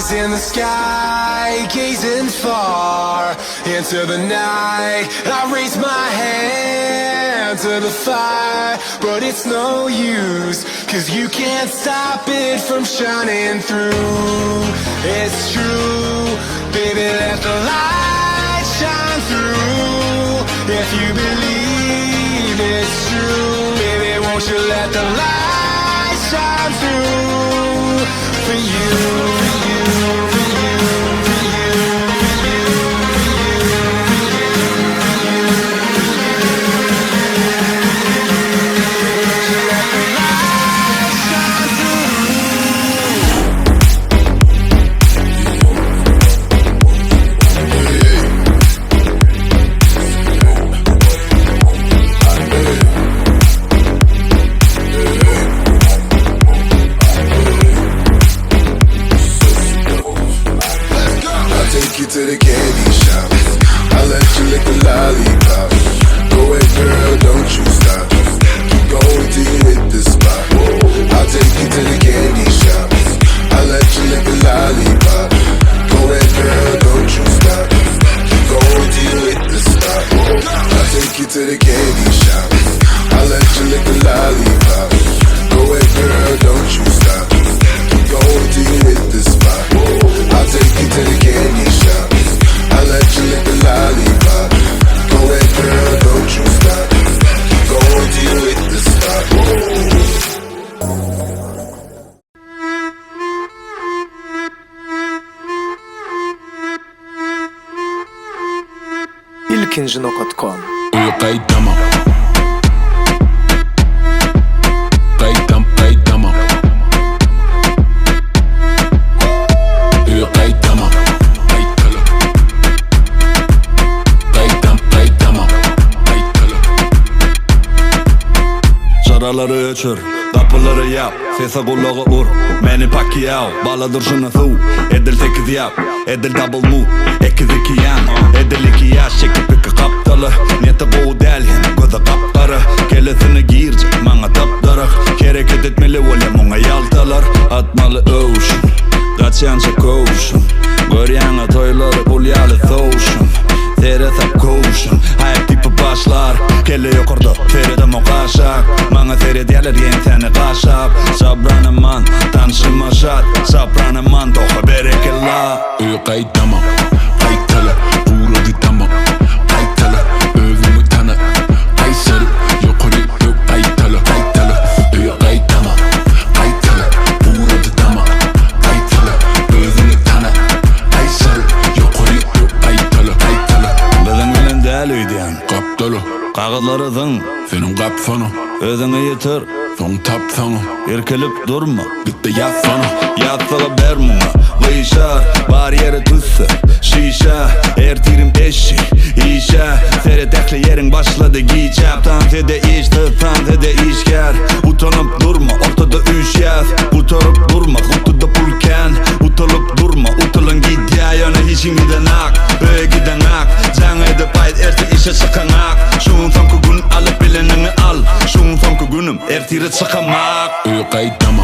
eyes in the sky, gazing far into the night. I raise my hand to the fire, but it's no use, 'cause you can't stop it from shining through. It's true, baby, let the light shine through. If you believe it's true, baby, won't you let the light shine through for you, for you, for you, for you, for you, for you, for you, let the light shine to the candy shop. I'll let you lick the lollipop. Go ahead, girl, don't you stop. Keep going till you hit the spot. I'll take you to the candy shop. I'll let you lick the lollipop. Go ahead, girl, don't you stop. Keep going till you hit the spot. I'll take you to the candy shop. I'll let you lick the lollipop. Go ahead, girl, don't you stop. Keep going till you hit the spot. I'll take you to the candy shop. I'll let you lick the lollipop. Go ahead, girl, don't you stop. Keep going till you hit the spot. ilkinji.com Qaydama Şaraları öçür, kapıları yap, sese kulağı ur. Meni Pacquiao, baladır şuna su. Edil 8 yap, edil double mu. 2-2 yan, edil 2 yaş. Çekip iki kaptalı, niyeti koğu delhin, gözü kaptarı. Kelesini giyircek, mana taptarı. Hareket etmeli volem, ona yaltalar. Atmalı ocean, kaçyanca koşun. Göryanı toyları, bulyalı soğuşun. Teresap koşun, hayat tipi başlar. Kelle yukarıda, teredem o kaşak. Mana seyrediyorlar yen seni kaşap. Sabranı man, tanışıma şat. Sabranı man, toha berekella. Qaydama, qaytala, uğradı tamam. Qaytala, özümü tanı. Qaysarı, yukarı yok. Qaytala, qaytala, qaydama. Qaytala, uğradı tamam. Qaytala, özümü tanı. Qaysarı, yukarı yok. Qaytala, qaytala. Bizin bilen del uydiyan. Kaptalı, Kağıtları zın, senin kapsana. özünü yitir. Son tapsana, Irkilip durma, bitti yazsana. yazsalı ber muna. Kıyışar, var yeri tüssü. Şişa, ertirim eşi, işe. Seret ekli yerin başladı giyeceğim. Tanzede işte, tanzede işker. Utanıp durma, ortada üç yaz. Utanıp durma, kutuda pulken. Utanıp durma, utalın git ya. Yana işin giden ak, böyle giden ak. Can edip ait, erti işe çıkan ak. Şun son gün alıp bilenini al. Şun son günüm, ertiri çıkamak. Qaydama